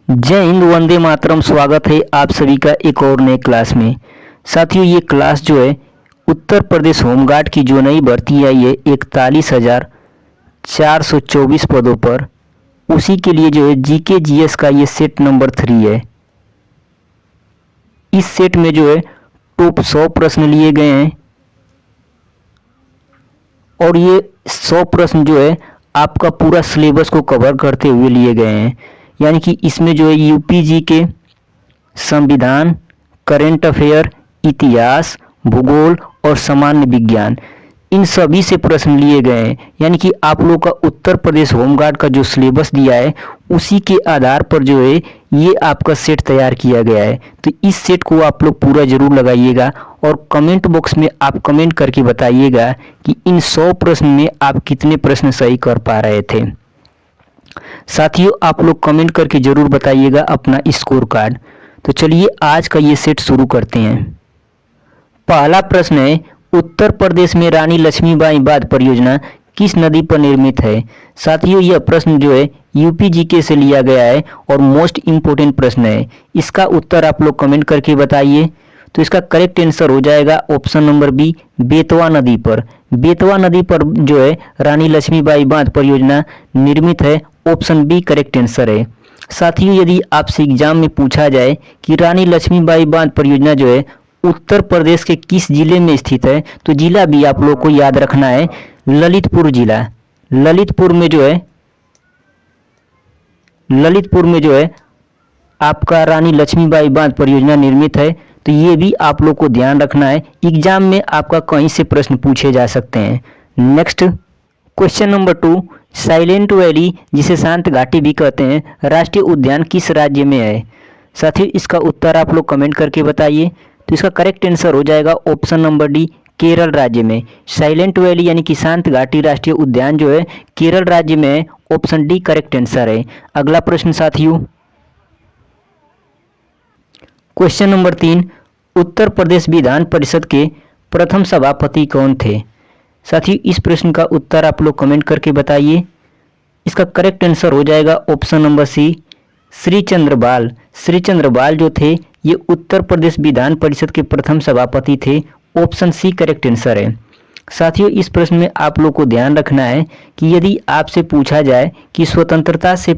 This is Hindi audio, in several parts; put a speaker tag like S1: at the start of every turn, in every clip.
S1: जय हिंद, वंदे मातरम। स्वागत है आप सभी का एक और नए क्लास में। साथियों, ये क्लास जो है उत्तर प्रदेश होमगार्ड की जो नई भर्ती आई है 41,424 पदों पर, उसी के लिए जो है जीके जीएस का ये सेट नंबर 3 है। इस सेट में जो है टॉप 100 प्रश्न लिए गए हैं और ये 100 प्रश्न जो है आपका पूरा सिलेबस को कवर करते हुए लिए गए हैं। यानी कि इसमें जो है यूपीजी के संविधान, करेंट अफेयर, इतिहास, भूगोल और सामान्य विज्ञान, इन सभी से प्रश्न लिए गए हैं। यानी कि आप लोग का उत्तर प्रदेश होमगार्ड का जो सिलेबस दिया है उसी के आधार पर जो है ये आपका सेट तैयार किया गया है। तो इस सेट को आप लोग पूरा जरूर लगाइएगा और कमेंट बॉक्स में आप कमेंट करके बताइएगा कि इन 100 प्रश्न में आप कितने प्रश्न सही कर पा रहे थे। साथियों, आप लोग कमेंट करके जरूर बताइएगा अपना स्कोर कार्ड। तो चलिए आज का ये सेट शुरू करते हैं। पहला प्रश्न है, उत्तर प्रदेश में रानी लक्ष्मीबाई बांध परियोजना किस नदी पर निर्मित है। साथियों, यह प्रश्न जो है यूपीजीके से लिया गया है और मोस्ट इम्पोर्टेंट प्रश्न है। इसका उत्तर आप लोग कमेंट करके बताइए। तो इसका करेक्ट आंसर हो जाएगा ऑप्शन नंबर बी, बेतवा नदी पर। बेतवा नदी पर जो है रानी लक्ष्मीबाई बांध परियोजना निर्मित है। ऑप्शन बी करेक्ट आंसर है। साथियों, यदि आपसे एग्जाम में पूछा जाए कि रानी लक्ष्मीबाई बांध परियोजना जो है उत्तर प्रदेश के किस जिले में स्थित है, तो जिला भी आप लोग को याद रखना है, ललितपुर जिला। ललितपुर में जो है आपका रानी लक्ष्मीबाई बांध परियोजना निर्मित है। तो ये भी आप लोग को ध्यान रखना है, एग्जाम में आपका कहीं से प्रश्न पूछे जा सकते हैं। Next question number 2, silent valley जिसे शांत घाटी भी कहते हैं, राष्ट्रीय उद्यान किस राज्य में है। साथियों, इसका उत्तर आप लोग कमेंट करके बताइए। तो इसका करेक्ट आंसर हो जाएगा ऑप्शन नंबर डी, केरल राज्य में। साइलेंट वैली यानी कि शांत घाटी राष्ट्रीय उद्यान जो है केरल राज्य में है। ऑप्शन डी करेक्ट आंसर है। अगला प्रश्न साथियों, क्वेश्चन नंबर 3, उत्तर प्रदेश विधान परिषद के प्रथम सभापति कौन थे। साथियों, इस प्रश्न का उत्तर आप लोग कमेंट करके बताइए। इसका करेक्ट आंसर हो जाएगा ऑप्शन नंबर सी, श्री चंद्र बाल। श्री चंद्र बाल जो थे ये उत्तर प्रदेश विधान परिषद के प्रथम सभापति थे। ऑप्शन सी करेक्ट आंसर है। साथियों, इस प्रश्न में आप लोग को ध्यान रखना है कि यदि आपसे पूछा जाए कि स्वतंत्रता से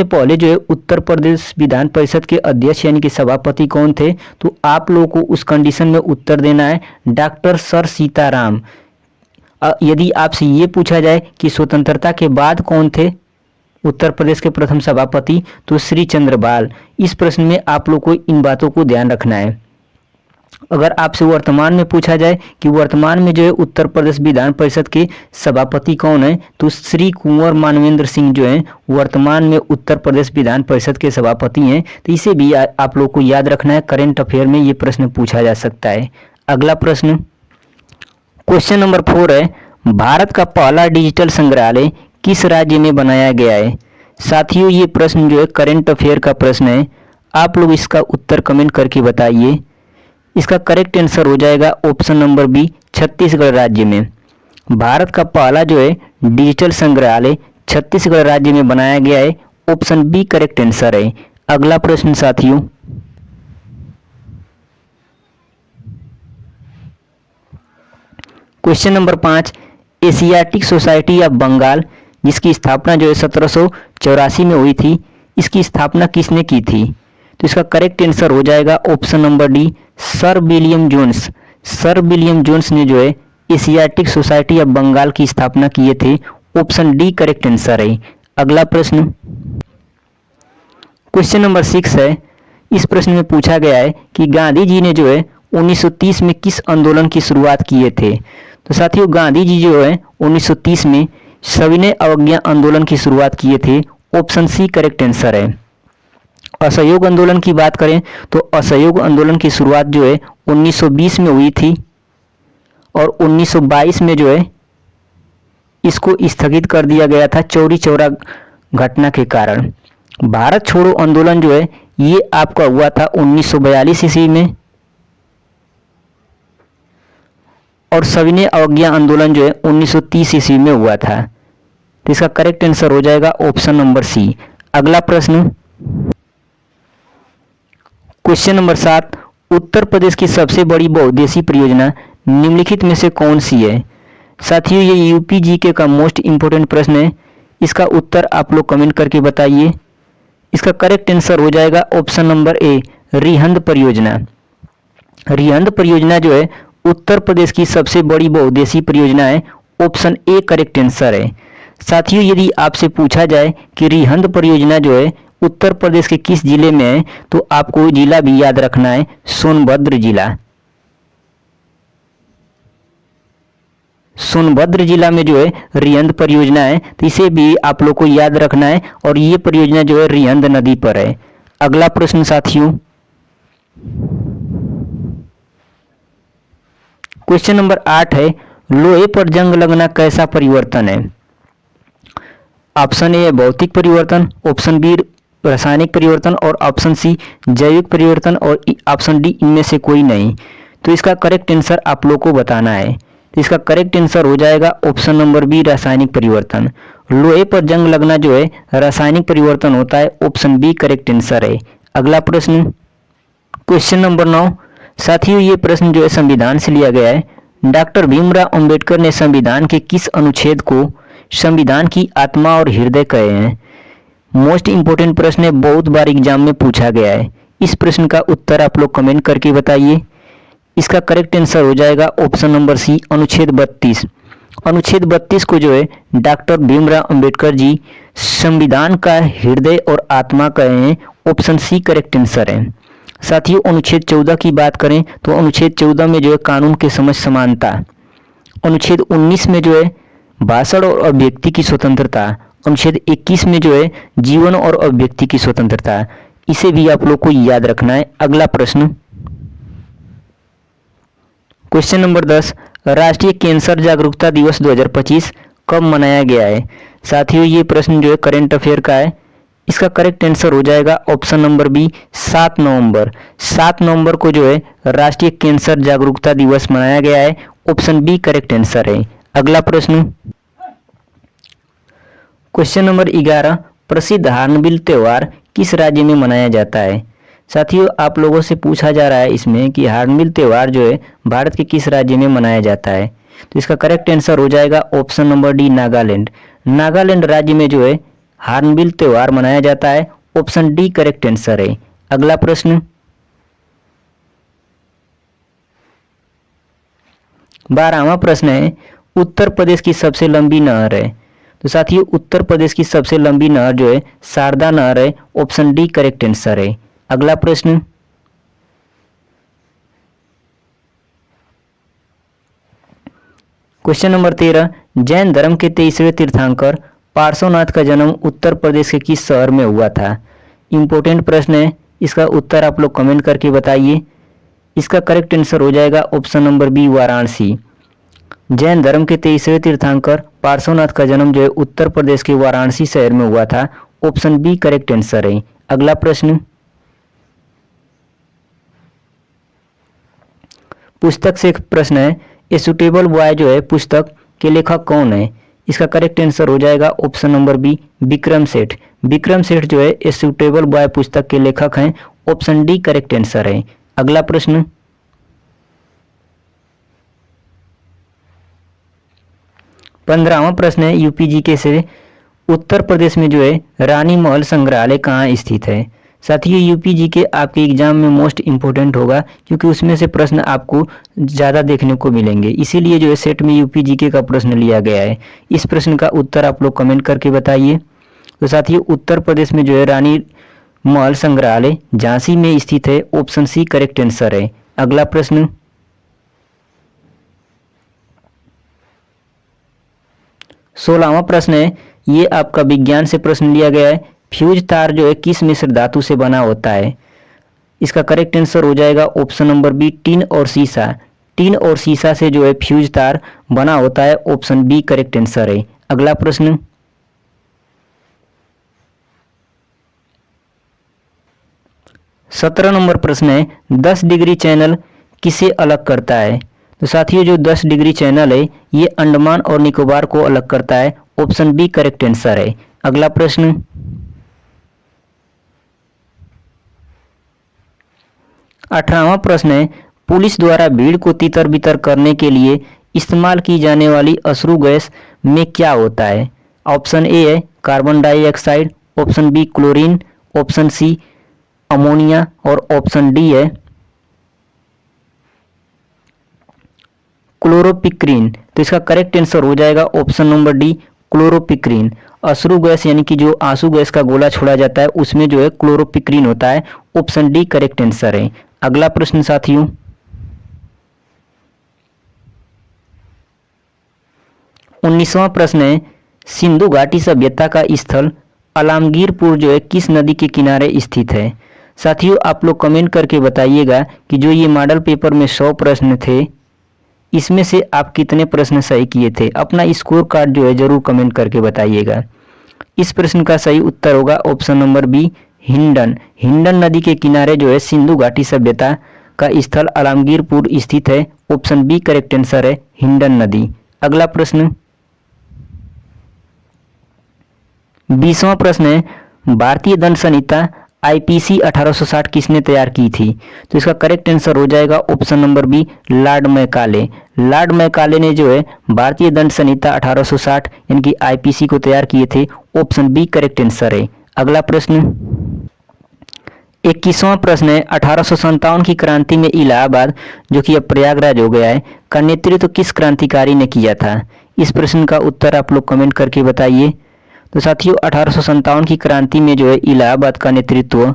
S1: पहले जो है उत्तर प्रदेश विधान परिषद के अध्यक्ष यानी कि सभापति कौन थे, तो आप लोगों को उस कंडीशन में उत्तर देना है डॉक्टर सर सीताराम। यदि आपसे ये पूछा जाए कि स्वतंत्रता के बाद कौन थे उत्तर प्रदेश के प्रथम सभापति, तो श्री चंद्र बाल। इस प्रश्न में आप लोग को इन बातों को ध्यान रखना है। अगर आपसे वर्तमान में पूछा जाए कि वर्तमान में जो है उत्तर प्रदेश विधान परिषद के सभापति कौन है, तो श्री कुंवर मानवेंद्र सिंह जो हैं वर्तमान में उत्तर प्रदेश विधान परिषद के सभापति हैं। तो इसे भी आप लोग को याद रखना है, करेंट अफेयर में ये प्रश्न पूछा जा सकता है। अगला प्रश्न क्वेश्चन नंबर 4 है, भारत का पहला डिजिटल संग्रहालय किस राज्य में बनाया गया है। साथियों, ये प्रश्न जो है करेंट अफेयर का प्रश्न है। आप लोग इसका उत्तर कमेंट करके बताइए। इसका करेक्ट आंसर हो जाएगा ऑप्शन नंबर बी, छत्तीसगढ़ राज्य में। भारत का पहला जो है डिजिटल संग्रहालय छत्तीसगढ़ राज्य में बनाया गया है। ऑप्शन बी करेक्ट आंसर है। अगला प्रश्न साथियों, question number 5, Asiatic society of Bengal जिसकी स्थापना जो है 1784 में हुई थी, इसकी स्थापना किसने की थी। तो इसका करेक्ट आंसर हो जाएगा option number D, Sir William Jones. Sir William Jones ने जो है एशियाटिक सोसाइटी ऑफ बंगाल की स्थापना किए थे। ऑप्शन डी करेक्ट आंसर है। अगला प्रश्न क्वेश्चन नंबर 6 है। इस प्रश्न में पूछा गया है कि गांधी जी ने जो है 1930 में किस आंदोलन की शुरुआत किए थे। तो साथियों, गांधी जी जो है 1930 में सविनय अवज्ञा आंदोलन की शुरुआत किए थे। ऑप्शन सी करेक्ट आंसर है। असहयोग आंदोलन की बात करें तो असहयोग आंदोलन की शुरुआत जो है 1920 में हुई थी और 1922 में जो है इसको स्थगित कर दिया गया था चौरी चौरा घटना के कारण। भारत छोड़ो आंदोलन जो है ये आपका हुआ था 1942 ईस्वी में और सविनय अवज्ञा आंदोलन जो है 1930 ईस्वी में हुआ था। तो इसका करेक्ट आंसर हो जाएगा ऑप्शन नंबर सी। अगला प्रश्न क्वेश्चन नंबर 7, उत्तर प्रदेश की सबसे बड़ी बहुउद्देशीय परियोजना निम्नलिखित में से कौन सी है। साथियों ये यूपी जीके का मोस्ट इम्पोर्टेंट प्रश्न है। इसका उत्तर आप लोग कमेंट करके बताइए। इसका करेक्ट आंसर हो जाएगा ऑप्शन नंबर ए, रिहंद परियोजना। रिहंद परियोजना जो है उत्तर प्रदेश की सबसे बड़ी बहुउद्देशीय परियोजना है। ऑप्शन ए करेक्ट आंसर है। साथियों यदि आपसे पूछा जाए कि रिहंद परियोजना जो है उत्तर प्रदेश के किस जिले में है, तो आपको जिला भी याद रखना है, सोनभद्र जिला। सोनभद्र जिला में जो है रिहंद परियोजना है, तो इसे भी आप लोग को याद रखना है। और ये परियोजना जो है रिहंद नदी पर है। अगला प्रश्न साथियों, क्वेश्चन नंबर 8 है, लोहे पर जंग लगना कैसा परिवर्तन है। ऑप्शन ए भौतिक परिवर्तन, ऑप्शन बी रासायनिक परिवर्तन और ऑप्शन सी जैविक परिवर्तन और ऑप्शन डी इनमें से कोई नहीं। तो इसका करेक्ट आंसर आप लोग को बताना है। तो इसका करेक्ट आंसर हो जाएगा ऑप्शन नंबर बी रासायनिक परिवर्तन। लोहे पर जंग लगना जो है रासायनिक परिवर्तन होता है। ऑप्शन बी करेक्ट आंसर है। अगला प्रश्न क्वेश्चन नंबर 9, साथियों ये प्रश्न जो है संविधान से लिया गया है। डॉक्टर भीमराव अंबेडकर ने संविधान के किस अनुच्छेद को संविधान की आत्मा और हृदय कहे हैं। मोस्ट इंपोर्टेंट प्रश्न है, बहुत बार एग्जाम में पूछा गया है। इस प्रश्न का उत्तर आप लोग कमेंट करके बताइए। इसका करेक्ट आंसर हो जाएगा ऑप्शन नंबर सी, अनुच्छेद 32। अनुच्छेद 32 को जो है डॉक्टर भीमराव अंबेडकर जी संविधान का हृदय और आत्मा कहे हैं। ऑप्शन सी करेक्ट आंसर है। साथियों अनुच्छेद 14 की बात करें तो अनुच्छेद 14 में जो है कानून के समझ समानता। अनुच्छेद 19 में जो है भाषण और अभिव्यक्ति की स्वतंत्रता। अनुच्छेद 21 में जो है जीवन और अभिव्यक्ति की स्वतंत्रता। इसे भी आप लोग को याद रखना है। अगला प्रश्न क्वेश्चन नंबर 10, राष्ट्रीय कैंसर जागरूकता दिवस 2025 कब मनाया गया है। साथियों ये प्रश्न जो है करंट अफेयर का है। इसका करेक्ट आंसर हो जाएगा ऑप्शन नंबर बी, 7 नवंबर। 7 नवंबर को जो है राष्ट्रीय कैंसर जागरूकता दिवस मनाया गया है। ऑप्शन बी करेक्ट आंसर है। अगला प्रश्न क्वेश्चन नंबर 11, प्रसिद्ध हार्नबिल त्यौहार किस राज्य में मनाया जाता है। साथियों आप लोगों से पूछा जा रहा है इसमें कि हार्नबिल त्यौहार जो है भारत के किस राज्य में मनाया जाता है। तो इसका करेक्ट आंसर हो जाएगा option number D, Nagaland. Nagaland राज्य में जो है हार्नबिल त्यौहार मनाया जाता है। ऑप्शन डी करेक्ट आंसर है। अगला प्रश्न 12वां प्रश्न है, उत्तर प्रदेश की सबसे लंबी नहर है। तो साथियों उत्तर प्रदेश की सबसे लंबी नहर जो है शारदा नहर है। ऑप्शन डी करेक्ट आंसर है। अगला प्रश्न क्वेश्चन नंबर 13, जैन धर्म के 23वें तीर्थंकर पार्श्वनाथ का जन्म उत्तर प्रदेश के किस शहर में हुआ था। इंपॉर्टेंट प्रश्न है। इसका उत्तर आप लोग कमेंट करके बताइए। इसका करेक्ट आंसर हो जाएगा ऑप्शन नंबर बी, वाराणसी। जैन धर्म के 23वें तीर्थंकर पार्श्वनाथ का जन्म जो है उत्तर प्रदेश के वाराणसी शहर में हुआ था। ऑप्शन बी करेक्ट आंसर है। अगला प्रश्न पुस्तक से एक प्रश्न है, ए सुटेबल बॉय जो है पुस्तक के लेखक कौन है। इसका करेक्ट आंसर हो जाएगा option number B, Vikram Seth. Vikram Seth जो है ए सुटेबल बॉय पुस्तक के लेखक हैं। ऑप्शन डी करेक्ट आंसर है। अगला प्रश्न 15वां प्रश्न है यूपीजीके से, उत्तर प्रदेश में जो है रानी महल संग्रहालय कहाँ स्थित है। साथियों यूपीजीके आपके एग्जाम में मोस्ट इंपोर्टेंट होगा क्योंकि उसमें से प्रश्न आपको ज़्यादा देखने को मिलेंगे। इसीलिए जो है सेट में यूपीजीके का प्रश्न लिया गया है। इस प्रश्न का उत्तर आप लोग कमेंट करके बताइए। तो साथियों उत्तर प्रदेश में जो है रानी महल संग्रहालय झांसी में स्थित है। ऑप्शन सी करेक्ट आंसर है। अगला प्रश्न 16वां प्रश्न है, ये आपका विज्ञान से प्रश्न लिया गया है। फ्यूज तार जो है किस मिश्र धातु से बना होता है। इसका करेक्ट आंसर हो जाएगा ऑप्शन नंबर बी, टीन और सीसा। टीन और सीसा से जो है फ्यूज तार बना होता है। ऑप्शन बी करेक्ट आंसर है। अगला प्रश्न 17 नंबर प्रश्न है, 10 डिग्री चैनल किसे अलग करता है। तो साथियों जो 10 डिग्री चैनल है ये अंडमान और निकोबार को अलग करता है। ऑप्शन बी करेक्ट आंसर है। अगला प्रश्न 18वां प्रश्न है, पुलिस द्वारा भीड़ को तितर बितर करने के लिए इस्तेमाल की जाने वाली अश्रु गैस में क्या होता है? ऑप्शन ए है carbon dioxide, option B chlorine, option C ammonia और ऑप्शन डी है क्लोरोपिक्रीन। तो इसका करेक्ट आंसर हो जाएगा ऑप्शन नंबर डी क्लोरोपिक्रीन। अश्रु गैस यानी कि जो आंसू गैस का गोला छोड़ा जाता है उसमें जो है क्लोरोपिक्रीन होता है। ऑप्शन डी करेक्ट आंसर है। अगला प्रश्न साथियों, 19वां प्रश्न है, सिंधु घाटी सभ्यता का स्थल अलामगीरपुर जो है किस नदी के किनारे स्थित है? साथियों आप लोग कमेंट करके बताइएगा कि जो ये मॉडल पेपर में 100 प्रश्न थे इसमें से आप कितने प्रश्न सही किए थे। अपना स्कोर कार्ड जो है जरूर कमेंट करके बताइएगा। इस प्रश्न का सही उत्तर होगा option number B Hindon. Hindon नदी के किनारे जो है सिंधु घाटी सभ्यता का स्थल अलामगीरपुर स्थित है। ऑप्शन बी करेक्ट आंसर है हिंडन नदी। अगला प्रश्न 20वां प्रश्न है, भारतीय दंड संहिता आईपीसी 1860 किसने तैयार की थी? तो इसका करेक्ट आंसर हो जाएगा option number B Lord Macaulay. Lord Macaulay ने जो है भारतीय दंड संहिता 1860 यानी कि आईपीसी को तैयार किए थे। ऑप्शन बी करेक्ट आंसर है। अगला प्रश्न 21वां प्रश्न है, 1857 की क्रांति में इलाहाबाद जो कि अब प्रयागराज हो गया है का नेतृत्व किस क्रांतिकारी ने किया था? इस प्रश्न का उत्तर आप लोग कमेंट करके बताइए। तो साथियों 1857 की क्रांति में जो है इलाहाबाद का नेतृत्व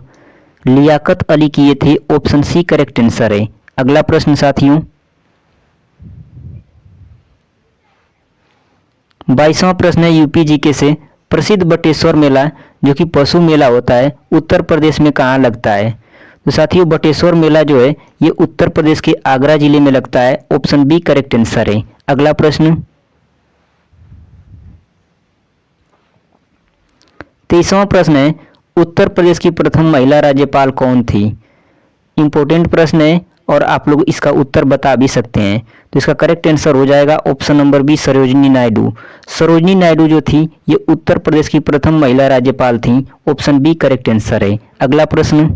S1: लियाकत अली किए थे। ऑप्शन सी करेक्ट आंसर है। अगला प्रश्न साथियों 22वां प्रश्न है, यूपी जीके से प्रसिद्ध बटेश्वर मेला जो कि पशु मेला होता है उत्तर प्रदेश में कहाँ लगता है? तो साथियों बटेश्वर मेला जो है ये उत्तर प्रदेश के आगरा जिले में लगता है। ऑप्शन बी करेक्ट आंसर है। अगला प्रश्न 23वां प्रश्न है, उत्तर प्रदेश की प्रथम महिला राज्यपाल कौन थी? इंपॉर्टेंट प्रश्न है और आप लोग इसका उत्तर बता भी सकते हैं। तो इसका करेक्ट आंसर हो जाएगा option number B Sarojini Naidu. Sarojini Naidu जो थी ये उत्तर प्रदेश की प्रथम महिला राज्यपाल थी। ऑप्शन बी करेक्ट आंसर है। अगला प्रश्न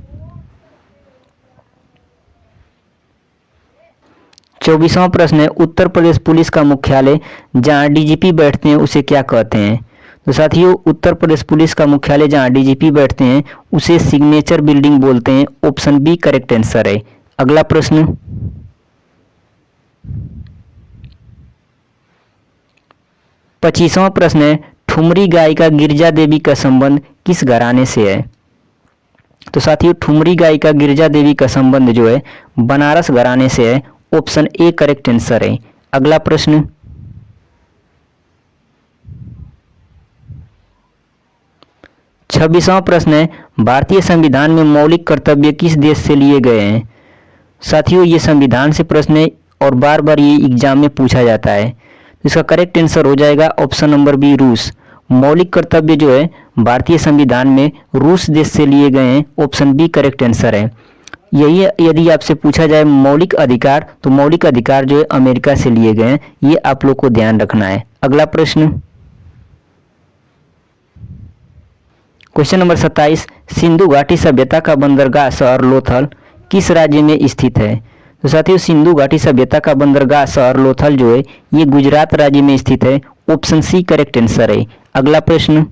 S1: 24वां प्रश्न है, उत्तर प्रदेश पुलिस का मुख्यालय जहां डीजीपी बैठते हैं उसे क्या कहते हैं? तो साथियों उत्तर प्रदेश पुलिस का मुख्यालय जहां डीजीपी बैठते हैं उसे सिग्नेचर बिल्डिंग बोलते हैं। ऑप्शन बी करेक्ट आंसर है। अगला प्रश्न 25वां प्रश्न है, ठुमरी गायिका गिरिजा देवी का संबंध किस घराने से है? तो साथियों ठुमरी गायिका गिरिजा देवी का संबंध जो है बनारस घराने से है। ऑप्शन ए करेक्ट आंसर है। अगला प्रश्न 26वां प्रश्न है, भारतीय संविधान में मौलिक कर्तव्य किस देश से लिए गए हैं? साथियों ये संविधान से प्रश्न है और बार बार ये एग्जाम में पूछा जाता है। इसका करेक्ट आंसर हो जाएगा ऑप्शन नंबर बी रूस। मौलिक कर्तव्य जो है भारतीय संविधान में रूस देश से लिए गए हैं। ऑप्शन बी करेक्ट आंसर है। यही यदि आपसे पूछा जाए मौलिक अधिकार तो मौलिक अधिकार जो है अमेरिका से लिए गए हैं। ये आप लोग को ध्यान रखना है। अगला प्रश्न क्वेश्चन नंबर 27, सिंधु घाटी सभ्यता का बंदरगाह शहर लोथल किस राज्य में स्थित है? तो साथियों सिंधु घाटी सभ्यता का बंदरगाह शहर लोथल जो है ये गुजरात राज्य में स्थित है। ऑप्शन सी करेक्ट आंसर है। अगला प्रश्न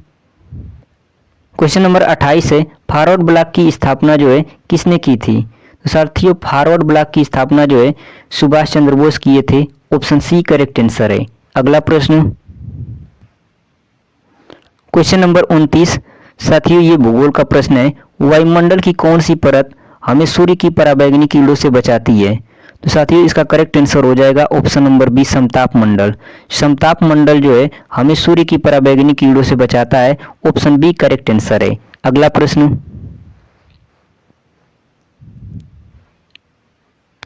S1: क्वेश्चन नंबर 28 है, फॉरवर्ड ब्लॉक की स्थापना जो है किसने की थी? तो साथियों फॉरवर्ड ब्लॉक की स्थापना जो है सुभाष चंद्र बोस किए थे। ऑप्शन सी करेक्ट आंसर है। अगला प्रश्न क्वेश्चन नंबर 29, साथियों ये भूगोल का प्रश्न है, वायुमंडल की कौन सी परत हमें सूर्य की पराबैंगनी किरणों से बचाती है? तो साथियों इसका करेक्ट आंसर हो जाएगा ऑप्शन नंबर बी समताप मंडल। समताप मंडल जो है हमें सूर्य की पराबैंगनी किरणों से बचाता है। ऑप्शन बी करेक्ट आंसर है। अगला प्रश्न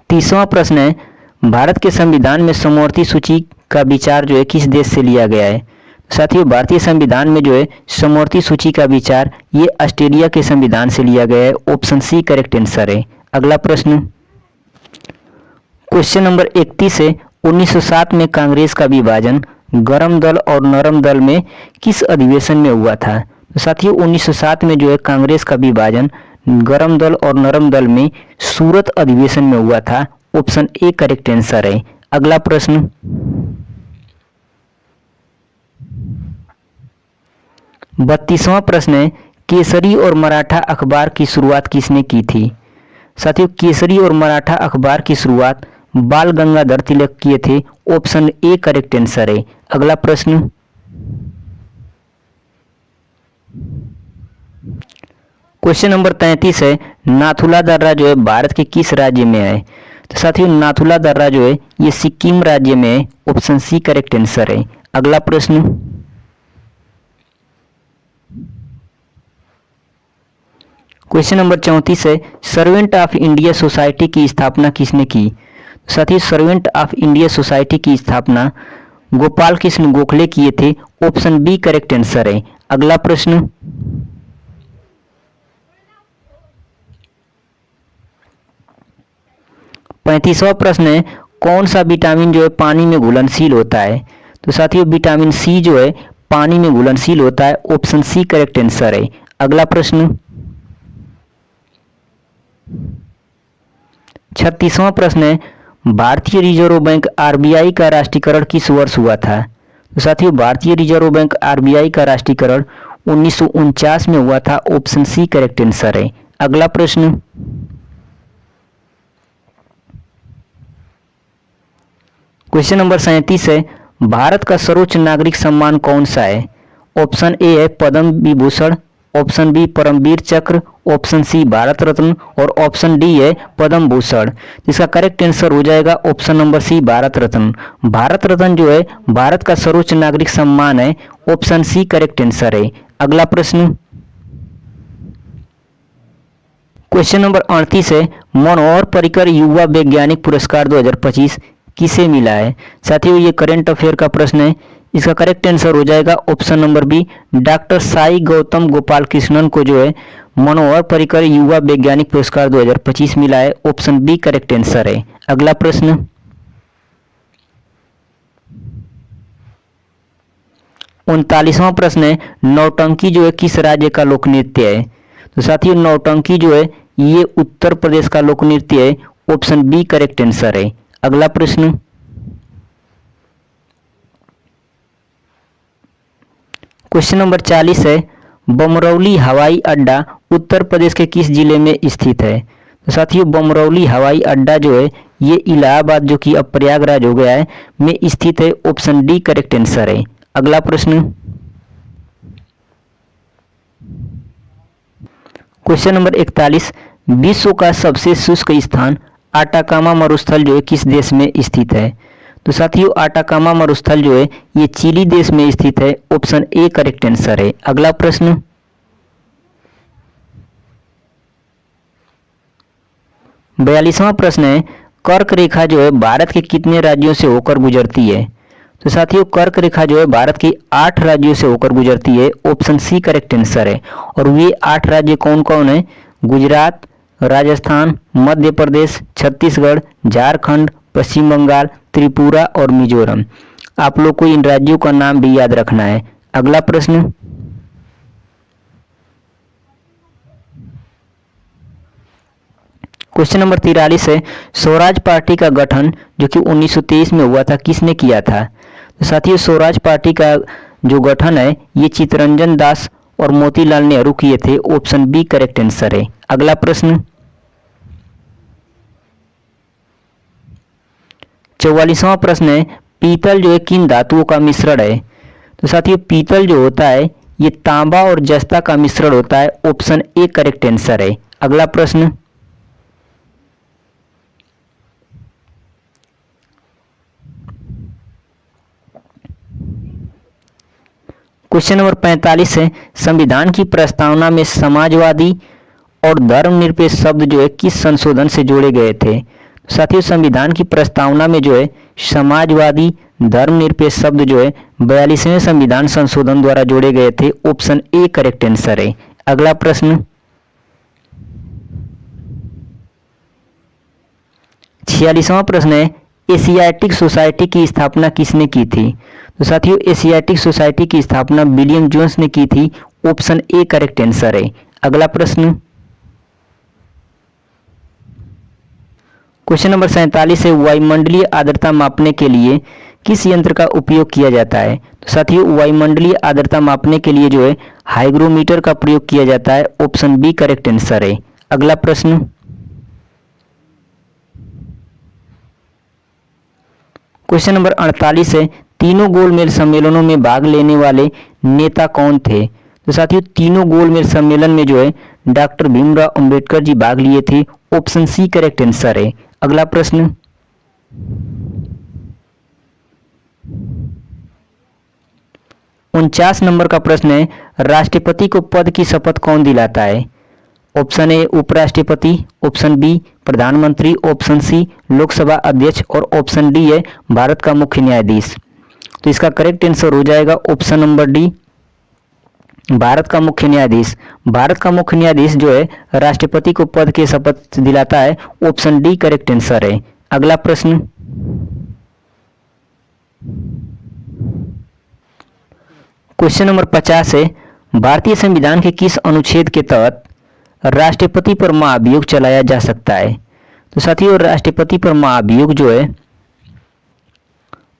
S1: 30वां प्रश्न है, भारत के संविधान में समवर्ती सूची का विचार जो है किस देश से लिया गया है? साथियों भारतीय संविधान में जो है समवर्ती सूची का विचार ये ऑस्ट्रेलिया के संविधान से लिया गया है। ऑप्शन सी करेक्ट आंसर है। अगला प्रश्न क्वेश्चन नंबर 31 है, 1907 में कांग्रेस का विभाजन गरम दल और नरम दल में किस अधिवेशन में हुआ था? तो साथियों 1907 में जो है कांग्रेस का विभाजन गरम दल और नरम दल में सूरत अधिवेशन में हुआ था? ऑप्शन ए करेक्ट आंसर है। अगला प्रश्न, 32वां प्रश्न है, केसरी और मराठा अखबार की शुरुआत किसने की थी? साथियों, केसरी और मराठा अखबार की शुरुआत बाल गंगाधर तिलक किए थे। ऑप्शन ए करेक्ट आंसर है। अगला प्रश्न, क्वेश्चन नंबर 33 है, नाथुला दर्रा जो है भारत के किस राज्य में है? तो साथियों, नाथुला दर्रा जो है ये सिक्किम राज्य में है। ऑप्शन सी करेक्ट आंसर है। अगला प्रश्न, क्वेश्चन नंबर 34 है, सर्वेंट ऑफ इंडिया सोसाइटी की स्थापना किसने की? साथियों, सर्वेंट ऑफ इंडिया सोसाइटी की स्थापना गोपाल कृष्ण गोखले किए थे। ऑप्शन बी करेक्ट आंसर है। अगला प्रश्न, पैंतीसवां प्रश्न है, कौन सा विटामिन जो है पानी में घुलनशील होता है? तो साथियों, विटामिन सी जो है पानी में घुलनशील होता है। ऑप्शन सी करेक्ट आंसर है। अगला प्रश्न, 36वां प्रश्न है, भारतीय रिजर्व बैंक आरबीआई का राष्ट्रीयकरण किस वर्ष हुआ था? तो साथियों, भारतीय रिजर्व बैंक आरबीआई का राष्ट्रीयकरण 1949 में हुआ था। ऑप्शन सी करेक्ट आंसर है। अगला प्रश्न, क्वेश्चन नंबर 37 है, भारत का सर्वोच्च नागरिक सम्मान कौन सा है? ऑप्शन ए है पद्म विभूषण, ऑप्शन बी परमवीर चक्र, ऑप्शन सी भारत रत्न और ऑप्शन डी है पद्म भूषण। जिसका करेक्ट आंसर हो जाएगा ऑप्शन नंबर सी भारत रत्न। भारत रत्न जो है भारत का सर्वोच्च नागरिक सम्मान है। ऑप्शन सी करेक्ट आंसर है। अगला प्रश्न, क्वेश्चन नंबर 38 है, मनोहर पर्रिकर युवा वैज्ञानिक पुरस्कार 2025 किसे मिला है? साथियों, ये करंट अफेयर का प्रश्न है। इसका करेक्ट आंसर हो जाएगा option number B, doctor Sai Gautam Gopal Krishnan को जो है मनोहर पर्रिकर युवा वैज्ञानिक पुरस्कार 2025 मिला है। ऑप्शन बी करेक्ट आंसर है। अगला प्रश्न, 39वां प्रश्न है, नौटंकी जो है किस राज्य का लोक नृत्य है? तो साथियों, नौटंकी जो है ये उत्तर प्रदेश का लोक नृत्य है। ऑप्शन बी करेक्ट आंसर है। अगला प्रश्न, क्वेश्चन नंबर 40 है, बमरौली हवाई अड्डा उत्तर प्रदेश के किस जिले में स्थित है? तो साथियों, बमरौली हवाई अड्डा जो है ये इलाहाबाद जो कि अब प्रयागराज हो गया है में स्थित है। ऑप्शन डी करेक्ट आंसर है। अगला प्रश्न, क्वेश्चन नंबर 41, विश्व का सबसे शुष्क स्थान आटाकामा मरुस्थल जो है किस देश में स्थित है? तो साथियों, आटाकामा मरुस्थल जो है ये चिली देश में स्थित है। ऑप्शन ए करेक्ट आंसर है। अगला प्रश्न, 42वां प्रश्न है, कर्क रेखा जो है भारत के कितने राज्यों से होकर गुजरती है? तो साथियों, कर्क रेखा जो है भारत के 8 राज्यों से होकर गुजरती है। ऑप्शन सी करेक्ट आंसर है। और वे 8 राज्य कौन कौन है? गुजरात, राजस्थान, मध्य प्रदेश, छत्तीसगढ़, झारखंड, पश्चिम बंगाल, त्रिपुरा और मिजोरम। आप लोग को इन राज्यों का नाम भी याद रखना है। अगला प्रश्न, क्वेश्चन नंबर 43 है, स्वराज पार्टी का गठन जो कि 1923 में हुआ था किसने किया था? तो साथियों, स्वराज पार्टी का जो गठन है ये चित्तरंजन दास और मोतीलाल नेहरू किए थे। ऑप्शन बी करेक्ट आंसर है। अगला प्रश्न, 44वां प्रश्न है, पीतल जो है किन धातुओं का मिश्रण है? तो साथियों, पीतल जो होता है ये तांबा और जस्ता का मिश्रण होता है। ऑप्शन ए करेक्ट आंसर है। अगला प्रश्न, क्वेश्चन नंबर 45 है, संविधान की प्रस्तावना में समाजवादी और धर्मनिरपेक्ष शब्द जो है किस संशोधन से जोड़े गए थे? साथियों, संविधान की प्रस्तावना में जो है समाजवादी धर्मनिरपेक्ष शब्द जो है 42वें संविधान संशोधन द्वारा जोड़े गए थे। ऑप्शन ए करेक्ट आंसर है। अगला प्रश्न, 46वां प्रश्न है, एशियाटिक सोसाइटी की स्थापना किसने की थी? तो साथियों, एशियाटिक सोसाइटी की स्थापना विलियम जोन्स ने की थी। ऑप्शन ए करेक्ट आंसर है। अगला प्रश्न, क्वेश्चन नंबर 47 है, वायुमंडलीय आर्द्रता मापने के लिए किस यंत्र का उपयोग किया जाता है? तो साथियों, वायुमंडलीय आर्द्रता मापने के लिए जो है हाइग्रोमीटर का प्रयोग किया जाता है। ऑप्शन बी करेक्ट आंसर है। अगला प्रश्न, क्वेश्चन नंबर 48 है, तीनों गोलमेज सम्मेलनों में भाग लेने वाले नेता कौन थे? तो साथियों, तीनों गोलमेज सम्मेलन में जो है डॉक्टर भीमराव अंबेडकर जी भाग लिए थे। ऑप्शन सी करेक्ट आंसर है। अगला प्रश्न, 49 नंबर का प्रश्न है, राष्ट्रपति को पद की शपथ कौन दिलाता है? ऑप्शन ए उपराष्ट्रपति, ऑप्शन बी प्रधानमंत्री, ऑप्शन सी लोकसभा अध्यक्ष और ऑप्शन डी है भारत का मुख्य न्यायाधीश। तो इसका करेक्ट आंसर हो जाएगा ऑप्शन नंबर डी, भारत का मुख्य न्यायाधीश। भारत का मुख्य न्यायाधीश जो है राष्ट्रपति को पद की शपथ दिलाता है। ऑप्शन डी करेक्ट आंसर है। अगला प्रश्न, क्वेश्चन नंबर 50 है, भारतीय संविधान के किस अनुच्छेद के तहत राष्ट्रपति पर महाभियोग चलाया जा सकता है? तो साथियों, राष्ट्रपति पर महाभियोग जो है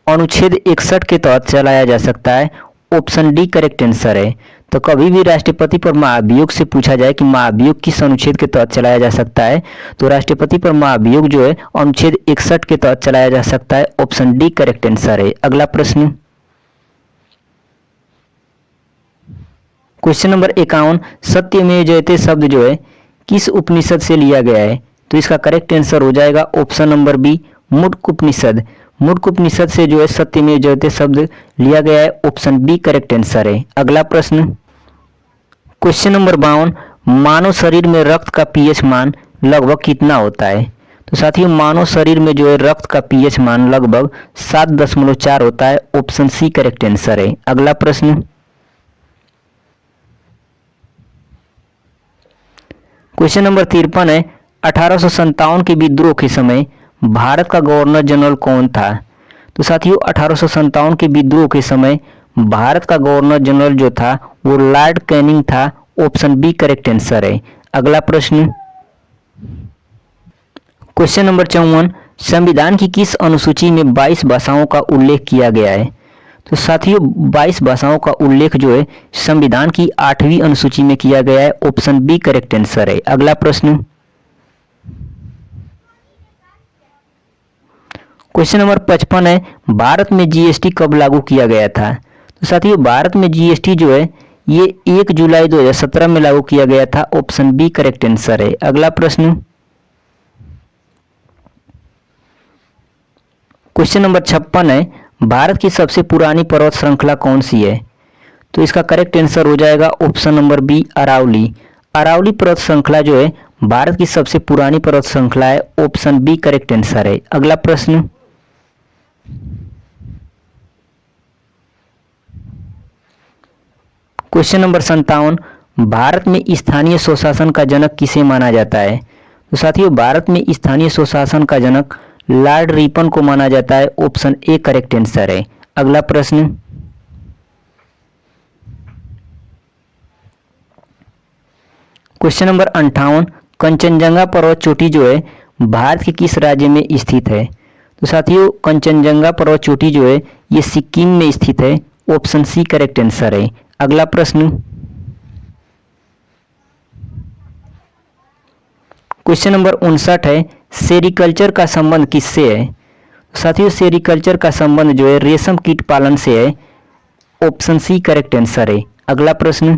S1: अनुच्छेद 61 के तहत चलाया जा सकता है। ऑप्शन डी करेक्ट आंसर है। तो कभी भी राष्ट्रपति पर महाभियोग से पूछा जाए कि महाभियोग किस अनुच्छेद के तहत चलाया जा सकता है, तो राष्ट्रपति पर महाभियोग जो है अनुच्छेद 61 के तहत चलाया जा सकता है। ऑप्शन डी करेक्ट आंसर है। अगला प्रश्न, क्वेश्चन नंबर 51, सत्यमेव जयते शब्द जो है किस उपनिषद से लिया गया है? तो इसका करेक्ट आंसर हो जाएगा ऑप्शन नंबर बी मुंडक उपनिषद। मुंडक उपनिषद से जो है सत्यमेव जयते शब्द लिया गया है। ऑप्शन बी करेक्ट आंसर है। अगला प्रश्न, क्वेश्चन नंबर 52, मानव शरीर में रक्त का पीएच मान लगभग कितना होता है? तो साथियों, मानव शरीर में जो है रक्त का पीएच मान लगभग 7.4 होता है। ऑप्शन सी करेक्ट आंसर है। अगला प्रश्न, क्वेश्चन नंबर 53 है, 1857 के विद्रोह के समय भारत का गवर्नर जनरल कौन था? तो साथियों, 1857 के विद्रोह के समय भारत का गवर्नर जनरल जो था वो लॉर्ड कैनिंग था। ऑप्शन बी करेक्ट आंसर है। अगला प्रश्न, क्वेश्चन नंबर 54, संविधान की किस अनुसूची में 22 भाषाओं का उल्लेख किया गया है? तो साथियों, 22 भाषाओं का उल्लेख जो है संविधान की 8वीं अनुसूची में किया गया है। ऑप्शन बी करेक्ट आंसर है। अगला प्रश्न, क्वेश्चन नंबर 55 है, भारत में जीएसटी कब लागू किया गया था? तो साथियों, भारत में जीएसटी जो है ये 1 जुलाई 2017 में लागू किया गया था। ऑप्शन बी करेक्ट आंसर है। अगला प्रश्न, क्वेश्चन नंबर 56 है, भारत की सबसे पुरानी पर्वत श्रृंखला कौन सी है? तो इसका करेक्ट आंसर हो जाएगा option number B Aravalli. Aravalli पर्वत श्रृंखला जो है भारत की सबसे पुरानी पर्वत श्रृंखला है। ऑप्शन बी करेक्ट आंसर है। अगला प्रश्न, क्वेश्चन नंबर 57, भारत में स्थानीय स्वशासन का जनक किसे माना जाता है? तो साथियों, भारत में स्थानीय स्वशासन का जनक लॉर्ड रिपन को माना जाता है। ऑप्शन ए करेक्ट आंसर है। अगला प्रश्न, क्वेश्चन नंबर 58, कंचनजंगा पर्वत चोटी जो है भारत के किस राज्य में स्थित है? तो साथियों, कंचनजंगा पर्वत चोटी जो है ये सिक्किम में स्थित है। ऑप्शन सी करेक्ट आंसर है। अगला प्रश्न, क्वेश्चन नंबर 59 है, सेरिकल्चर का संबंध किससे है? साथियों, सेरिकल्चर का संबंध जो है रेशम कीट पालन से है। ऑप्शन सी करेक्ट आंसर है। अगला प्रश्न,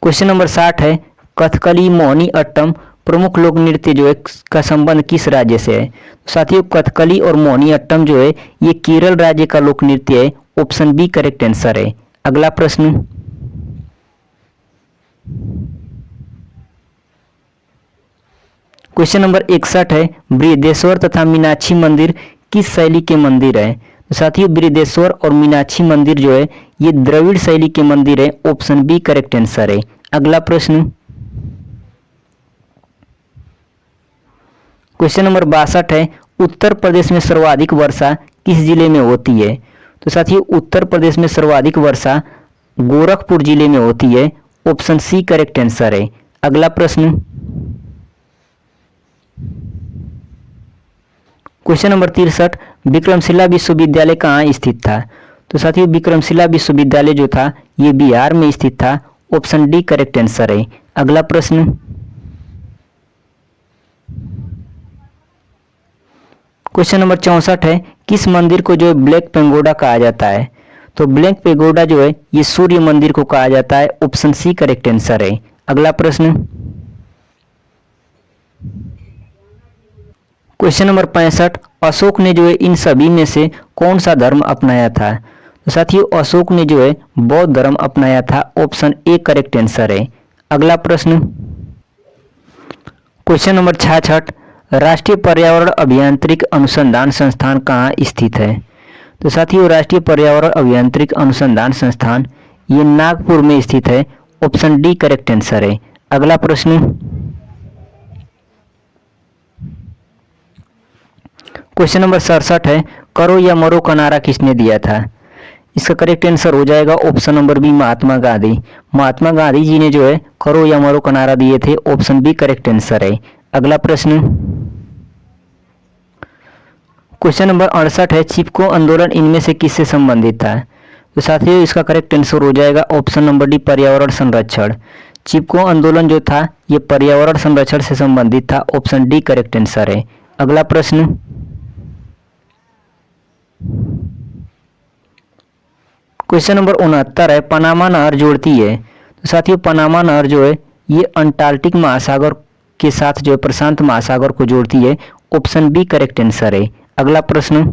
S1: क्वेश्चन नंबर 60 है, कथकली मोहिनी अट्टम प्रमुख लोक नृत्य जो है का संबंध किस राज्य से है? साथियों, कथकली और मोहिनी अट्टम जो है ये केरल राज्य का लोक नृत्य है। ऑप्शन बी करेक्ट आंसर है। अगला प्रश्न, क्वेश्चन नंबर 61 है, बृहदेश्वर तथा मीनाक्षी मंदिर किस शैली के मंदिर है? साथियों, बृहदेश्वर और मीनाक्षी मंदिर जो है ये द्रविड़ शैली के मंदिर है। ऑप्शन बी करेक्ट आंसर है। अगला प्रश्न, क्वेश्चन नंबर 62 है, उत्तर प्रदेश में सर्वाधिक वर्षा किस जिले में होती है? तो साथियों, उत्तर प्रदेश में सर्वाधिक वर्षा गोरखपुर जिले में होती है। ऑप्शन सी करेक्ट आंसर है। अगला प्रश्न, क्वेश्चन नंबर 63, विक्रमशिला विश्वविद्यालय कहाँ स्थित था? तो साथियों विक्रमशिला विश्वविद्यालय जो था ये बिहार में स्थित था। ऑप्शन डी करेक्ट आंसर है। अगला प्रश्न, क्वेश्चन नंबर 64 है, किस मंदिर को जो है ब्लैक पेगोडा कहा जाता है? तो ब्लैक पेगोडा जो है ये सूर्य मंदिर को कहा जाता है। ऑप्शन सी करेक्ट आंसर है। अगला प्रश्न, क्वेश्चन नंबर 65, अशोक ने जो है इन सभी में से कौन सा धर्म अपनाया था? तो साथियों अशोक ने जो है बौद्ध धर्म अपनाया था। ऑप्शन ए करेक्ट आंसर है। अगला प्रश्न, क्वेश्चन नंबर 66, राष्ट्रीय पर्यावरण अभियांत्रिक अनुसंधान संस्थान कहाँ स्थित है? तो साथियों राष्ट्रीय पर्यावरण अभियांत्रिक अनुसंधान संस्थान ये नागपुर में स्थित है। ऑप्शन डी करेक्ट आंसर है। अगला प्रश्न, क्वेश्चन नंबर 67 है, करो या मरो का नारा किसने दिया था? इसका करेक्ट आंसर हो जाएगा option number B Mahatma Gandhi. Mahatma Gandhi ji ने जो है करो या मरो का नारा दिए थे। ऑप्शन बी करेक्ट आंसर है। अगला प्रश्न, क्वेश्चन नंबर 68 है, चिपको आंदोलन इनमें से किससे संबंधित था? तो साथियों इसका करेक्ट आंसर हो जाएगा ऑप्शन नंबर डी पर्यावरण संरक्षण। चिपको आंदोलन जो था ये पर्यावरण संरक्षण से संबंधित था। ऑप्शन डी करेक्ट आंसर है। अगला प्रश्न, क्वेश्चन नंबर 69 है, पनामा नहर जोड़ती है? तो साथियों पनामा नहर जो है ये अंटार्कटिक महासागर के साथ जो है प्रशांत महासागर को जोड़ती है। ऑप्शन बी करेक्ट आंसर है। अगला प्रश्न,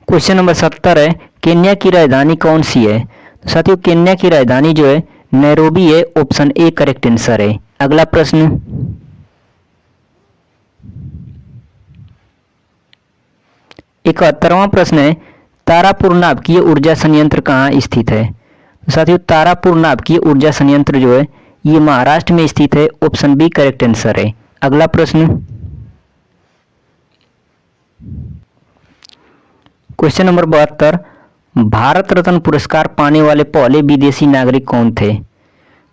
S1: क्वेश्चन नंबर 70 है, केन्या की राजधानी कौन सी है? तो साथियों केन्या की राजधानी जो है नैरोबी है। ऑप्शन ए करेक्ट आंसर है। अगला प्रश्न, 71वां प्रश्न है, तारापुर नाभिकीय ऊर्जा संयंत्र कहाँ स्थित है? तो साथियों तारापुर नाभिकीय ऊर्जा संयंत्र जो है ये महाराष्ट्र में स्थित है। ऑप्शन बी करेक्ट आंसर है। अगला प्रश्न, क्वेश्चन नंबर 72, भारत रत्न पुरस्कार पाने वाले पहले विदेशी नागरिक कौन थे?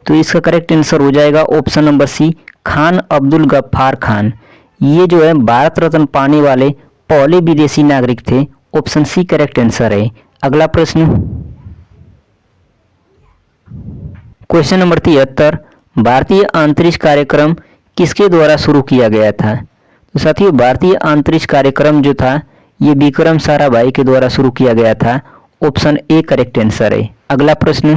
S1: तो इसका करेक्ट आंसर हो जाएगा option number C Khan Abdul Ghaffar Khan. ये जो है भारत रत्न पाने वाले पहले विदेशी नागरिक थे। ऑप्शन सी करेक्ट आंसर है। अगला प्रश्न, क्वेश्चन नंबर 73, भारतीय अंतरिक्ष कार्यक्रम किसके द्वारा शुरू किया गया था? तो साथियों भारतीय अंतरिक्ष कार्यक्रम जो था ये विक्रम साराभाई के द्वारा शुरू किया गया था। ऑप्शन ए करेक्ट आंसर है। अगला प्रश्न,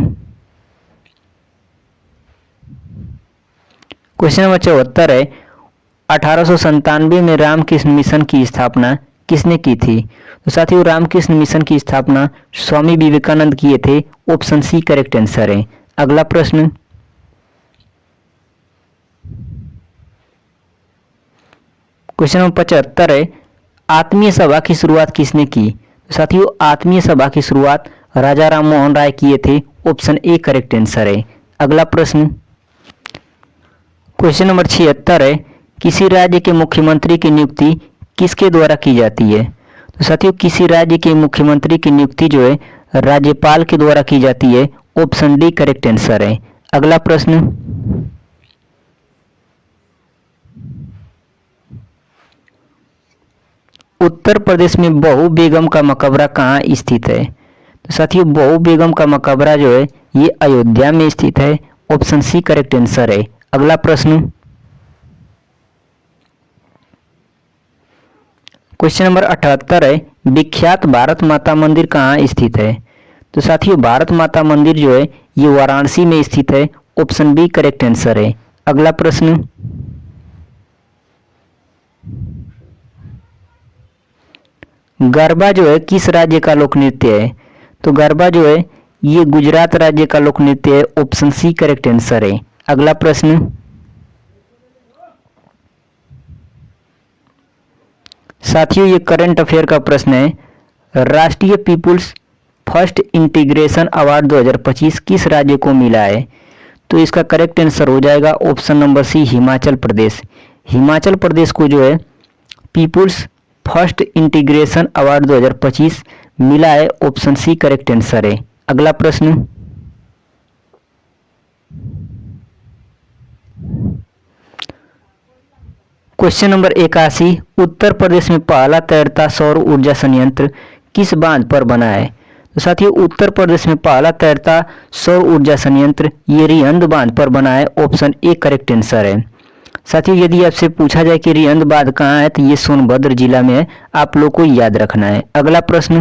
S1: क्वेश्चन नंबर 74 है, 1897 में रामकृष्ण मिशन की स्थापना किसने की थी? तो साथियों रामकृष्ण मिशन की स्थापना स्वामी विवेकानंद किए थे। ऑप्शन सी करेक्ट आंसर है। अगला प्रश्न, क्वेश्चन नंबर 75 है, आत्मीय सभा की शुरुआत किसने की? तो साथियों आत्मीय सभा की शुरुआत राजा राम मोहन राय किए थे। ऑप्शन ए करेक्ट आंसर है। अगला प्रश्न, क्वेश्चन नंबर 76 है, किसी राज्य के मुख्यमंत्री की नियुक्ति किसके द्वारा की जाती है? तो साथियों किसी राज्य के मुख्यमंत्री की नियुक्ति जो है राज्यपाल के द्वारा की जाती है। ऑप्शन डी करेक्ट आंसर है। अगला प्रश्न, उत्तर प्रदेश में बहू बेगम का मकबरा कहाँ स्थित है? तो साथियों बहू बेगम का मकबरा जो है ये अयोध्या में स्थित है। ऑप्शन सी करेक्ट आंसर है। अगला प्रश्न, क्वेश्चन नंबर 78 है, विख्यात भारत माता मंदिर कहाँ स्थित है? तो साथियों भारत माता मंदिर जो है ये वाराणसी में स्थित है। ऑप्शन बी करेक्ट आंसर है। अगला प्रश्न, गरबा जो है किस राज्य का लोक नृत्य है? तो गरबा जो है ये गुजरात राज्य का लोक नृत्य है। ऑप्शन सी करेक्ट आंसर है। अगला प्रश्न, साथियों ये करंट अफेयर का प्रश्न है, राष्ट्रीय पीपुल्स फर्स्ट इंटीग्रेशन अवार्ड 2025 किस राज्य को मिला है? तो इसका करेक्ट आंसर हो जाएगा ऑप्शन नंबर सी हिमाचल प्रदेश। हिमाचल प्रदेश को जो है पीपुल्स फर्स्ट इंटीग्रेशन अवार्ड 2025 मिला है। ऑप्शन सी करेक्ट आंसर है। अगला प्रश्न, क्वेश्चन नंबर 81, उत्तर प्रदेश में पहला तैरता सौर ऊर्जा संयंत्र किस बांध पर बना है? तो साथियों, उत्तर प्रदेश में पहला तैरता सौर ऊर्जा संयंत्र ये रिहंद बांध पर बना है। ऑप्शन ए करेक्ट आंसर है। साथियों, यदि आपसे पूछा जाए कि रिहंद बांध कहाँ है, तो ये सोनभद्र जिला में है। आप लोग को याद रखना है। अगला प्रश्न,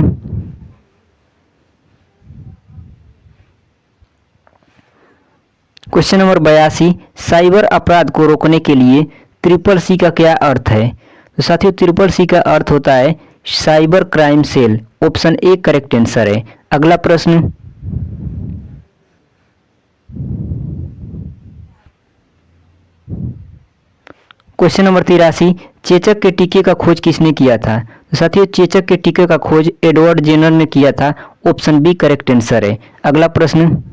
S1: क्वेश्चन नंबर 82, साइबर अपराध को रोकने के लिए ट्रिपल सी का क्या अर्थ है? तो साथियों, ट्रिपल सी का अर्थ होता है cyber crime cell. Option A correct answer है। अगला प्रश्न, क्वेश्चन नंबर 83, चेचक के टीके का खोज किसने किया था? तो साथियों, चेचक के टीके का खोज एडवर्ड जेनर ने किया था। ऑप्शन बी करेक्ट आंसर है। अगला प्रश्न,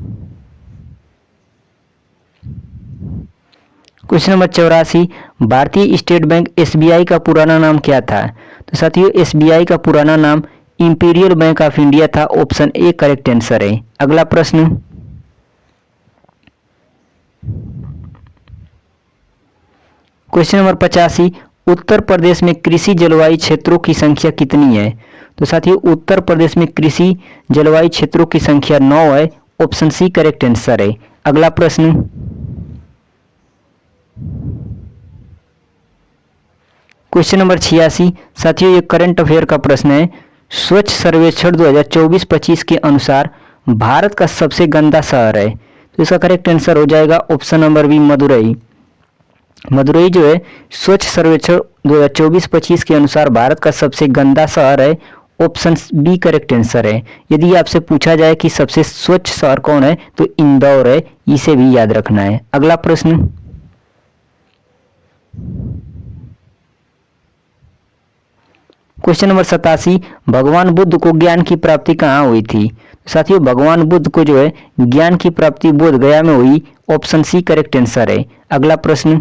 S1: क्वेश्चन नंबर 84, भारतीय स्टेट बैंक एसबीआई का पुराना नाम क्या था? तो साथियों, एसबीआई का पुराना नाम इंपीरियल बैंक ऑफ इंडिया था। ऑप्शन ए करेक्ट आंसर है। अगला प्रश्न, क्वेश्चन नंबर 85, उत्तर प्रदेश में कृषि जलवायु क्षेत्रों की संख्या कितनी है? तो साथियों, उत्तर प्रदेश में कृषि जलवायु क्षेत्रों की संख्या 9 है। ऑप्शन सी करेक्ट आंसर है। अगला प्रश्न, क्वेश्चन नंबर 86, साथियों ये करंट अफेयर का प्रश्न है। स्वच्छ सर्वेक्षण 2024-25 के अनुसार भारत का सबसे गंदा शहर है। तो इसका करेक्ट आंसर हो जाएगा option number B Madurai. Madurai जो है स्वच्छ सर्वेक्षण 2024-25 के अनुसार भारत का सबसे गंदा शहर है। ऑप्शन बी करेक्ट आंसर है। यदि आपसे पूछा जाए कि सबसे स्वच्छ शहर कौन है, तो इंदौर है। इसे भी याद रखना है। अगला प्रश्न, क्वेश्चन नंबर 87, भगवान बुद्ध को ज्ञान की प्राप्ति कहाँ हुई थी? साथियों, भगवान बुद्ध को जो है ज्ञान की प्राप्ति बोध गया में हुई। ऑप्शन सी करेक्ट आंसर है। अगला प्रश्न,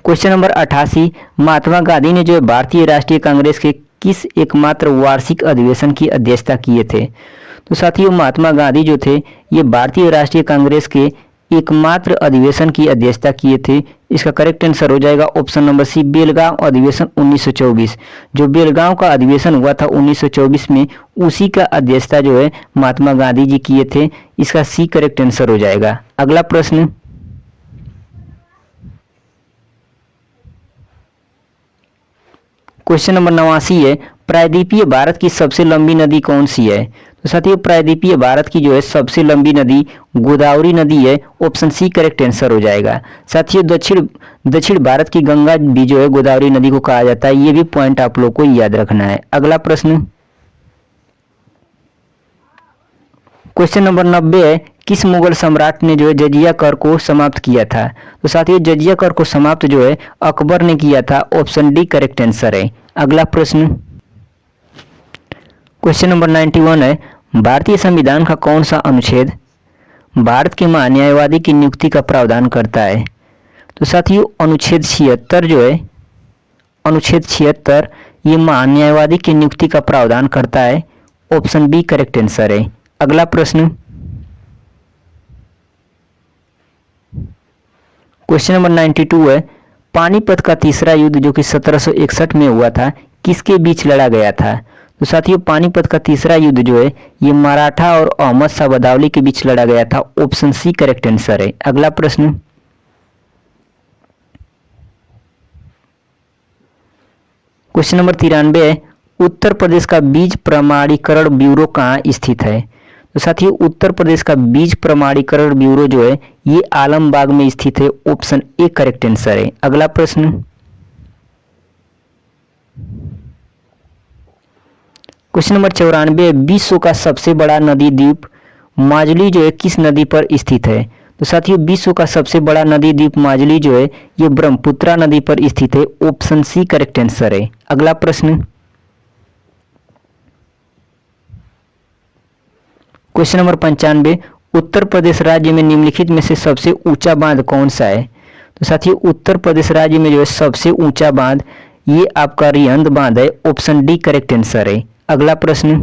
S1: क्वेश्चन नंबर 88, महात्मा गांधी ने जो है भारतीय राष्ट्रीय कांग्रेस के किस एकमात्र वार्षिक अधिवेशन की अध्यक्षता किए थे? तो साथियों, महात्मा गांधी जो थे ये भारतीय राष्ट्रीय कांग्रेस के एकमात्र अधिवेशन की अध्यक्षता किए थे। इसका करेक्ट आंसर हो जाएगा ऑप्शन नंबर सी बेलगांव अधिवेशन 1924। जो बेलगांव का अधिवेशन हुआ था 1924 में, उसी का अध्यक्षता जो है महात्मा गांधी जी किए थे। इसका सी करेक्ट आंसर हो जाएगा। अगला प्रश्न, क्वेश्चन नंबर 89 है, प्रायद्वीपीय भारत की सबसे लंबी नदी कौन सी है? तो साथियों, प्रायद्वीपीय भारत की जो है सबसे लंबी नदी गोदावरी नदी है। ऑप्शन सी करेक्ट आंसर हो जाएगा। साथियों, दक्षिण भारत की गंगा भी जो है गोदावरी नदी को कहा जाता है। ये भी पॉइंट आप लोग को याद रखना है। अगला प्रश्न, क्वेश्चन नंबर 90 है, किस मुगल सम्राट ने जो है जजिया कर को समाप्त किया था? तो साथियों, जजिया कर को समाप्त जो है अकबर ने किया था। ऑप्शन डी करेक्ट आंसर है। अगला प्रश्न, क्वेश्चन नंबर 91 है, भारतीय संविधान का कौन सा अनुच्छेद भारत के महान्यायवादी की नियुक्ति का प्रावधान करता है? तो साथियों, अनुच्छेद 76 जो है, अनुच्छेद 76 ये महान्यायवादी की नियुक्ति का प्रावधान करता है। ऑप्शन बी करेक्ट आंसर है। अगला प्रश्न, क्वेश्चन नंबर 92 है, पानीपत का तीसरा युद्ध जो कि 1761 में हुआ था, किसके बीच लड़ा गया था? तो साथियों, पानीपत का तीसरा युद्ध जो है ये मराठा और अहमद शाह बदावली के बीच लड़ा गया था। ऑप्शन सी करेक्ट आंसर है। अगला प्रश्न, क्वेश्चन नंबर 93 है, उत्तर प्रदेश का बीज प्रमाणीकरण ब्यूरो कहाँ स्थित है? तो साथियों, उत्तर प्रदेश का बीज प्रमाणीकरण ब्यूरो जो है ये आलमबाग में स्थित है। ऑप्शन ए करेक्ट आंसर है। अगला प्रश्न, क्वेश्चन नंबर 94, विश्व का सबसे बड़ा नदी द्वीप माजुली जो है किस नदी पर स्थित है? तो साथियों, विश्व का सबसे बड़ा नदी द्वीप माजुली जो है ये ब्रह्मपुत्रा नदी पर स्थित है। ऑप्शन सी करेक्ट आंसर है। अगला प्रश्न, क्वेश्चन नंबर 95, उत्तर प्रदेश राज्य में निम्नलिखित में से सबसे ऊंचा बांध कौन सा है? तो साथियों, उत्तर प्रदेश राज्य में जो है सबसे ऊंचा बांध ये आपका रिहंद बांध है। ऑप्शन डी करेक्ट आंसर है। अगला प्रश्न,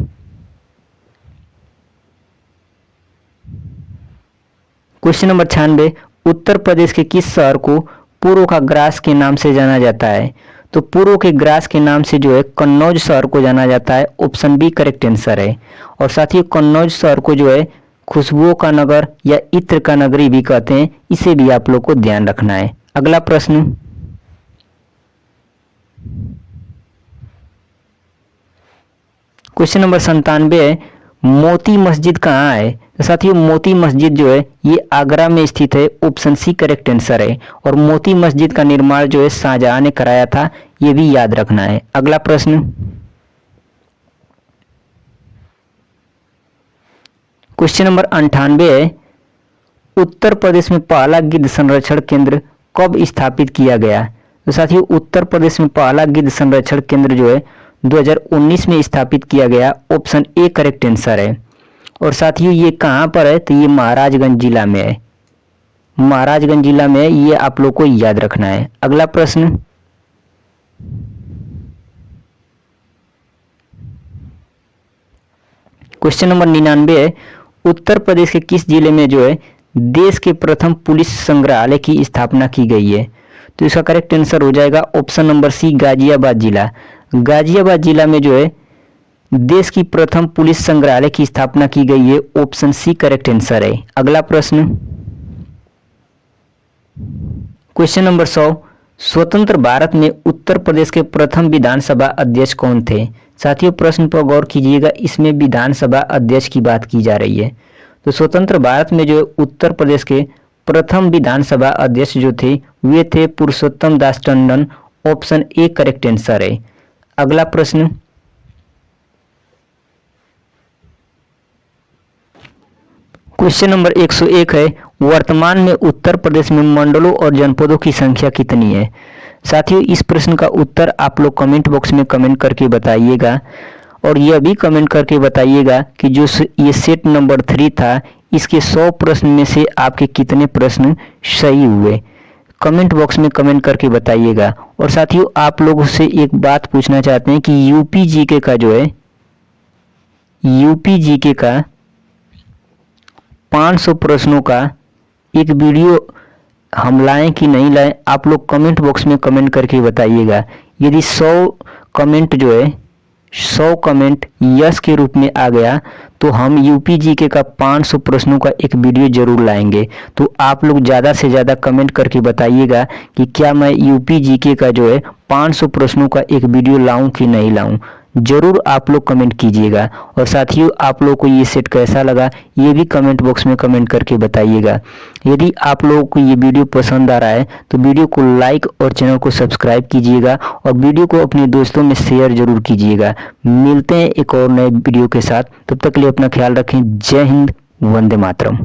S1: क्वेश्चन नंबर 96, उत्तर प्रदेश के किस शहर को पूर्व का ग्रास के नाम से जाना जाता है? तो पूर्व के ग्रास के नाम से जो है कन्नौज शहर को जाना जाता है। ऑप्शन बी करेक्ट आंसर है। और साथ ही कन्नौज शहर को जो है खुशबुओं का नगर या इत्र का नगरी भी कहते हैं, इसे भी आप लोग को ध्यान रखना है। अगला प्रश्न, क्वेश्चन नंबर 97 है, मोती मस्जिद कहाँ है? तो साथियों मोती मस्जिद जो है ये आगरा में स्थित है। ऑप्शन सी करेक्ट आंसर है। और मोती मस्जिद का निर्माण जो है शाहजहां ने कराया था, ये भी याद रखना है। अगला प्रश्न, क्वेश्चन नंबर 98 है, उत्तर प्रदेश में पहला गिद्ध संरक्षण केंद्र कब स्थापित किया गया? तो साथियों उत्तर प्रदेश में पहला गिद्ध संरक्षण केंद्र जो है 2019 में स्थापित किया गया। ऑप्शन ए करेक्ट आंसर है। और साथियों ये कहाँ पर है? तो ये महाराजगंज जिला में है। महाराजगंज जिला में है, ये आप लोग को याद रखना है। अगला प्रश्न, क्वेश्चन नंबर 99 है, उत्तर प्रदेश के किस जिले में जो है देश के प्रथम पुलिस संग्रहालय की स्थापना की गई है? तो इसका करेक्ट आंसर हो जाएगा ऑप्शन नंबर सी गाजियाबाद जिला। गाजियाबाद जिला में जो है देश की प्रथम पुलिस संग्रहालय की स्थापना की गई है। ऑप्शन सी करेक्ट आंसर है। अगला प्रश्न, क्वेश्चन नंबर 100, स्वतंत्र भारत में उत्तर प्रदेश के प्रथम विधानसभा अध्यक्ष कौन थे? साथियों प्रश्न पर गौर कीजिएगा, इसमें विधानसभा अध्यक्ष की बात की जा रही है। तो स्वतंत्र भारत में जो उत्तर प्रदेश के प्रथम विधानसभा अध्यक्ष जो थे वे थे Purushottam Das Tandon. Option A correct answer है। अगला प्रश्न, क्वेश्चन नंबर 101 है, वर्तमान में उत्तर प्रदेश में मंडलों और जनपदों की संख्या कितनी है? साथियों इस प्रश्न का उत्तर आप लोग कमेंट बॉक्स में कमेंट करके बताइएगा। और यह भी कमेंट करके बताइएगा कि जो ये सेट नंबर 3 था इसके 100 प्रश्न में से आपके कितने प्रश्न सही हुए। कमेंट बॉक्स में कमेंट करके बताइएगा। और साथियों आप लोगों से एक बात पूछना चाहते हैं कि यूपी जीके का जो है यूपी जीके का 500 प्रश्नों का एक वीडियो हम लाएं कि नहीं लाएं, आप लोग कमेंट बॉक्स में कमेंट करके बताइएगा। यदि 100 कमेंट जो है 100 कमेंट यस के रूप में आ गया तो हम यूपी जीके का 500 प्रश्नों का एक वीडियो जरूर लाएंगे। तो आप लोग ज़्यादा से ज़्यादा कमेंट करके बताइएगा कि क्या मैं यूपी जीके का जो है 500 प्रश्नों का एक वीडियो लाऊं कि नहीं लाऊं। जरूर आप लोग कमेंट कीजिएगा। और साथियों आप लोगों को ये सेट कैसा लगा ये भी कमेंट बॉक्स में कमेंट करके बताइएगा। यदि आप लोगों को ये वीडियो पसंद आ रहा है तो वीडियो को लाइक और चैनल को सब्सक्राइब कीजिएगा और वीडियो को अपने दोस्तों में शेयर जरूर कीजिएगा। मिलते हैं एक और नए वीडियो के साथ, तब तक के लिए अपना ख्याल रखें। जय हिंद, वंदे मातरम।